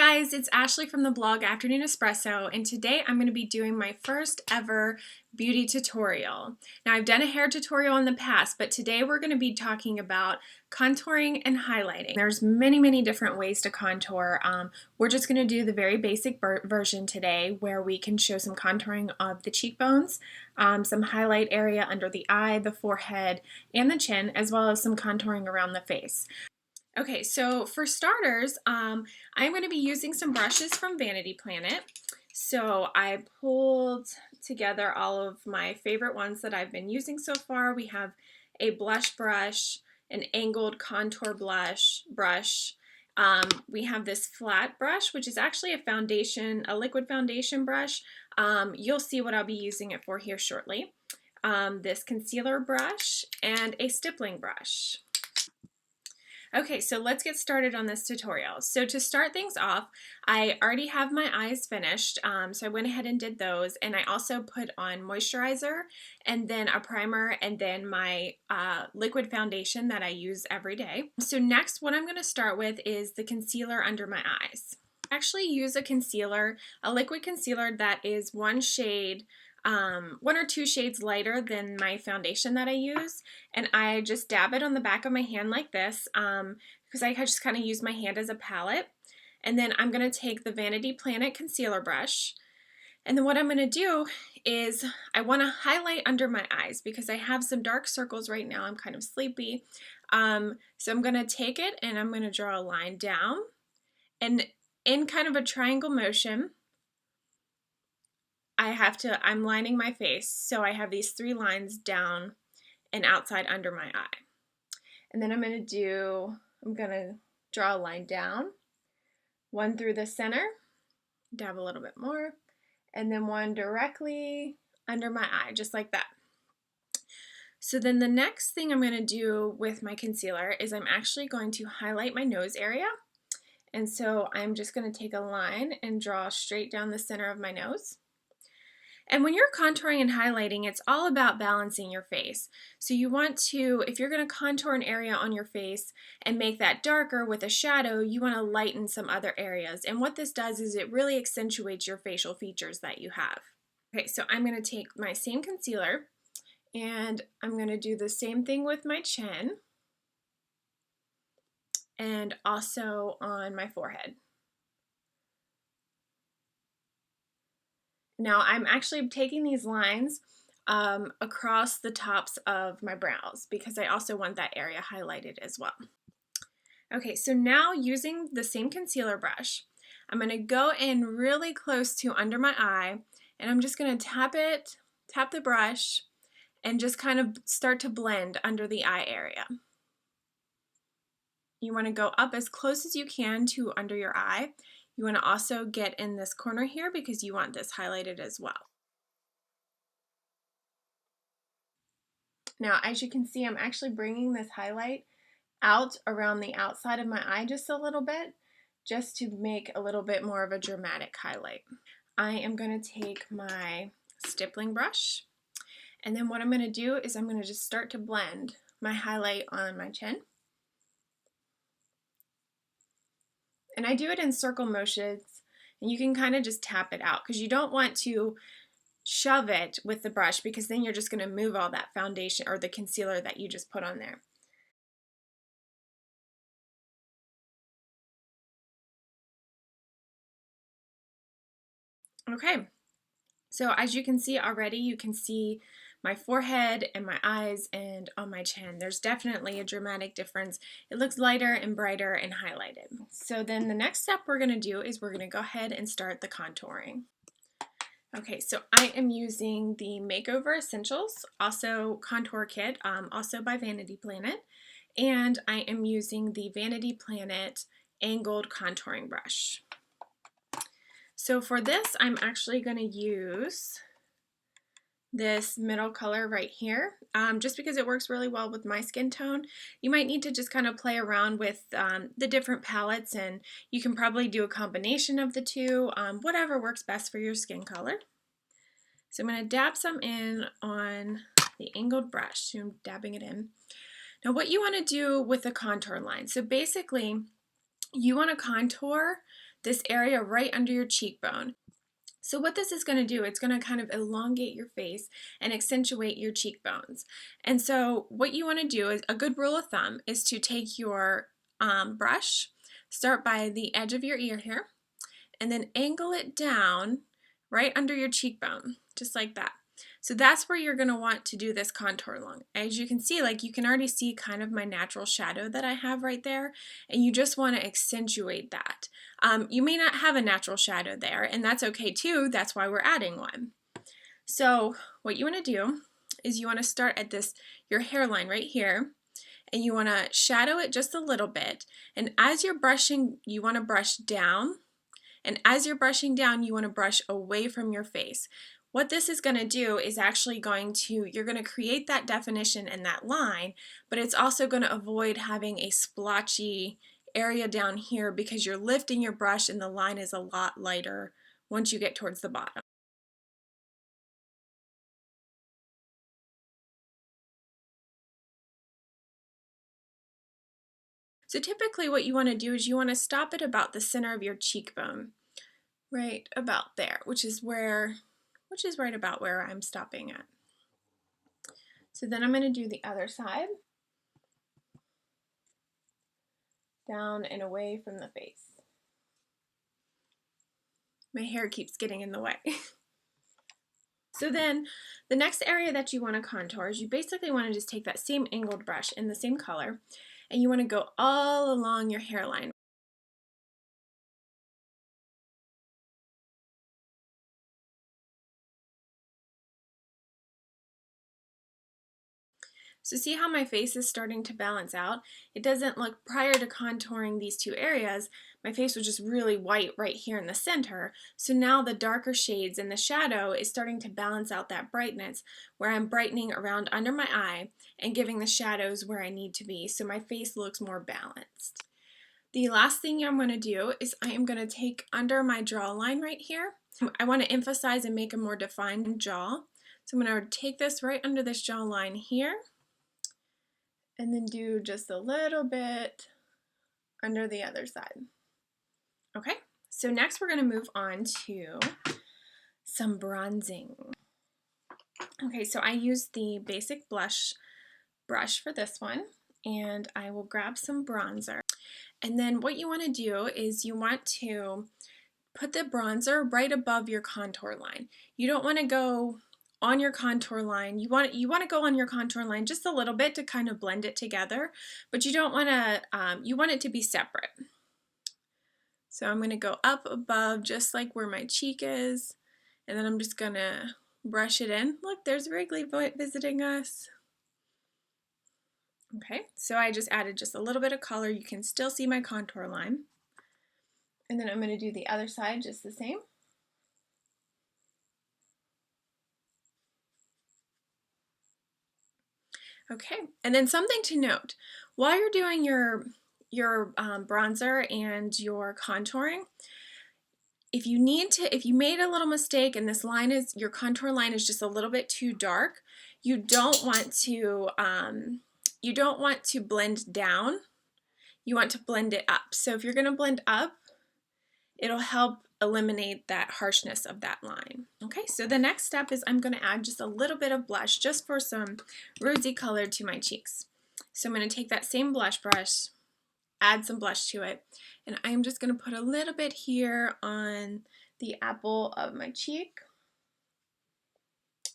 guys, it's Ashley from the blog Afternoon Espresso, and today I'm going to be doing my first ever beauty tutorial. Now, I've done a hair tutorial in the past, but today we're going to be talking about contouring and highlighting. There's many different ways to contour. We're just going to do the very basic version today, where we can show some contouring of the cheekbones, some highlight area under the eye, the forehead, and the chin, as well as some contouring around the face. Okay, so for starters, I'm going to be using some brushes from Vanity Planet. So I pulled together all of my favorite ones that I've been using so far. We have a blush brush, an angled contour brush. We have this flat brush, which is actually a liquid foundation brush. You'll see what I'll be using it for here shortly. This concealer brush and a stippling brush. Okay, so let's get started on this tutorial. So to start things off, I already have my eyes finished, so I went ahead and did those, and I also put on moisturizer, and then a primer, and then my liquid foundation that I use every day. So next, what I'm going to start with is the concealer under my eyes. I actually use a liquid concealer that is one or two shades lighter than my foundation that I use, and I just dab it on the back of my hand like this because I just kind of use my hand as a palette. And then I'm going to take the Vanity Planet concealer brush, and then what I'm going to do is I want to highlight under my eyes because I have some dark circles right now. I'm kind of sleepy, so I'm going to take it and I'm going to draw a line down, and in kind of a triangle motion I'm lining my face, so I have these three lines down and outside under my eye. And then I'm going to draw a line down, one through the center, dab a little bit more, and then one directly under my eye, just like that. So then the next thing I'm going to do with my concealer is I'm actually going to highlight my nose area. And so I'm just going to take a line and draw straight down the center of my nose. And when you're contouring and highlighting, it's all about balancing your face. So you want to, if you're going to contour an area on your face and make that darker with a shadow, you want to lighten some other areas. And what this does is it really accentuates your facial features that you have. Okay, so I'm going to take my same concealer and I'm going to do the same thing with my chin and also on my forehead. Now I'm actually taking these lines across the tops of my brows because I also want that area highlighted as well. Okay, so now using the same concealer brush, I'm going to go in really close to under my eye, and I'm just going to tap the brush, and just kind of start to blend under the eye area. You want to go up as close as you can to under your eye. You want to also get in this corner here because you want this highlighted as well. Now, as you can see, I'm actually bringing this highlight out around the outside of my eye just a little bit, just to make a little bit more of a dramatic highlight. I am going to take my stippling brush, and then what I'm going to do is I'm going to just start to blend my highlight on my chin. And I do it in circle motions, and you can kind of just tap it out because you don't want to shove it with the brush because then you're just going to move all that foundation or the concealer that you just put on there. Okay, so as you can see already, you can see my forehead and my eyes and on my chin. There's definitely a dramatic difference. It looks lighter and brighter and highlighted. So then the next step we're going to do is we're going to go ahead and start the contouring. Okay, so I am using the Makeover Essentials, also contour kit, also by Vanity Planet, and I am using the Vanity Planet angled contouring brush. So for this, I'm actually going to use this middle color right here, just because it works really well with my skin tone. You might need to just kind of play around with the different palettes, and you can probably do a combination of the two, whatever works best for your skin color. So I'm going to dab some in on the angled brush, so I'm dabbing it in. Now what you want to do with the contour line, so basically you want to contour this area right under your cheekbone. So what this is going to do, it's going to kind of elongate your face and accentuate your cheekbones. And so what you want to do is, a good rule of thumb is to take your brush, start by the edge of your ear here, and then angle it down right under your cheekbone, just like that. So that's where you're going to want to do this contour along. As you can see, like you can already see kind of my natural shadow that I have right there, and you just want to accentuate that. You may not have a natural shadow there, and that's okay too. That's why we're adding one. So what you want to do is you want to start at your hairline right here, and you want to shadow it just a little bit. And as you're brushing, you want to brush down. And as you're brushing down, you want to brush away from your face. What this is going to do is actually you're going to create that definition and that line, but it's also going to avoid having a splotchy area down here because you're lifting your brush and the line is a lot lighter once you get towards the bottom. So typically what you want to do is you want to stop at about the center of your cheekbone, right about there, which is right about where I'm stopping at. So then I'm going to do the other side, down and away from the face. My hair keeps getting in the way. So then the next area that you want to contour is you basically want to just take that same angled brush in the same color, and you want to go all along your hairline. So see how my face is starting to balance out? It doesn't look, prior to contouring these two areas, my face was just really white right here in the center. So now the darker shades and the shadow is starting to balance out that brightness, where I'm brightening around under my eye and giving the shadows where I need to be, so my face looks more balanced. The last thing I'm going to do is I am going to take under my jawline right here. I want to emphasize and make a more defined jaw. So I'm going to take this right under this jawline here, and then do just a little bit under the other side. Okay, so next we're going to move on to some bronzing. Okay, so I use the basic blush brush for this one, and I will grab some bronzer. And then what you want to do is you want to put the bronzer right above your contour line. You don't want to go on your contour line. You want to go on your contour line just a little bit to kind of blend it together, but you don't want to, you want it to be separate. So I'm going to go up above just like where my cheek is, and then I'm just going to brush it in. Look, there's Wrigley visiting us. Okay, so I just added just a little bit of color. You can still see my contour line. And then I'm going to do the other side just the same. Okay, and then something to note, while you're doing your bronzer and your contouring, if you made a little mistake and your contour line is just a little bit too dark, you don't want to blend down. You want to blend it up. So if you're going to blend up, it'll help eliminate that harshness of that line. Okay, so the next step is I'm going to add just a little bit of blush just for some rosy color to my cheeks. So I'm going to take that same blush brush, add some blush to it, and I'm just going to put a little bit here on the apple of my cheek.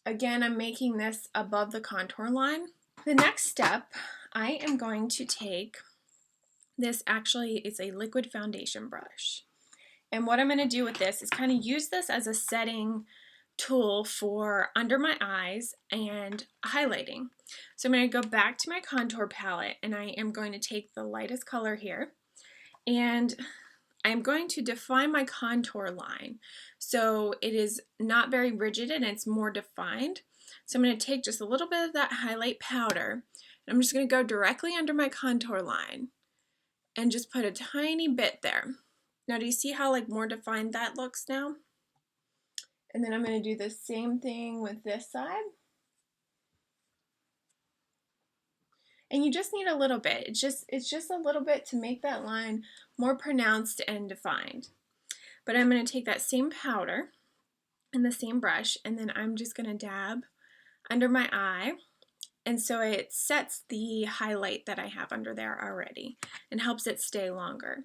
Again, I'm making this above the contour line. The next step, I am going to take this, actually it's a liquid foundation brush. And what I'm going to do with this is kind of use this as a setting tool for under my eyes and highlighting. So I'm going to go back to my contour palette, and I am going to take the lightest color here, and I'm going to define my contour line so it is not very rigid and it's more defined. So I'm going to take just a little bit of that highlight powder, and I'm just going to go directly under my contour line and just put a tiny bit there. Now, do you see how like more defined that looks now? And then I'm going to do the same thing with this side. And you just need a little bit. It's just a little bit to make that line more pronounced and defined. But I'm going to take that same powder and the same brush, and then I'm just going to dab under my eye. And so it sets the highlight that I have under there already and helps it stay longer.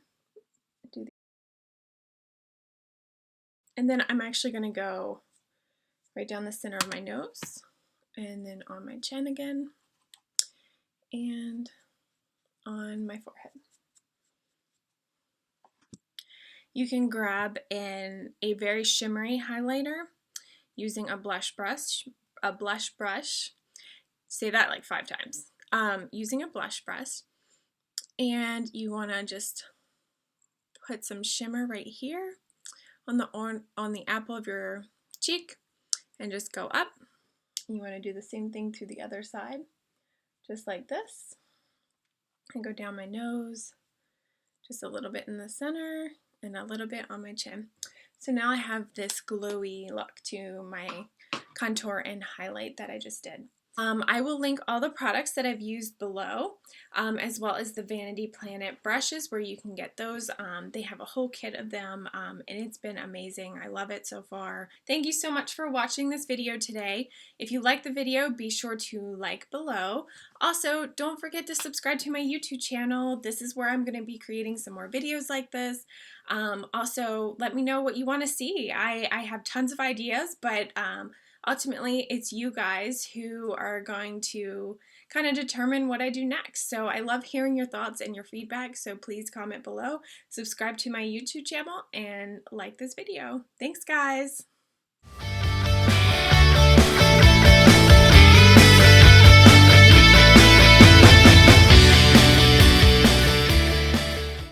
And then I'm actually going to go right down the center of my nose and then on my chin again and on my forehead. You can grab in a very shimmery highlighter using a blush brush. Say that like 5 times. Using a blush brush, and you want to just put some shimmer right here on the apple of your cheek, and just go up. You want to do the same thing to the other side, just like this, and go down my nose, just a little bit in the center and a little bit on my chin. So now I have this glowy look to my contour and highlight that I just did. I will link all the products that I've used below, as well as the Vanity Planet brushes where you can get those. They have a whole kit of them, and it's been amazing. I love it so far. Thank you so much for watching this video today. If you like the video, be sure to like below. Also, don't forget to subscribe to my YouTube channel. This is where I'm going to be creating some more videos like this. Also, let me know what you want to see. I have tons of ideas, but ultimately, it's you guys who are going to kind of determine what I do next. So I love hearing your thoughts and your feedback, so please comment below, subscribe to my YouTube channel, and like this video. Thanks, guys!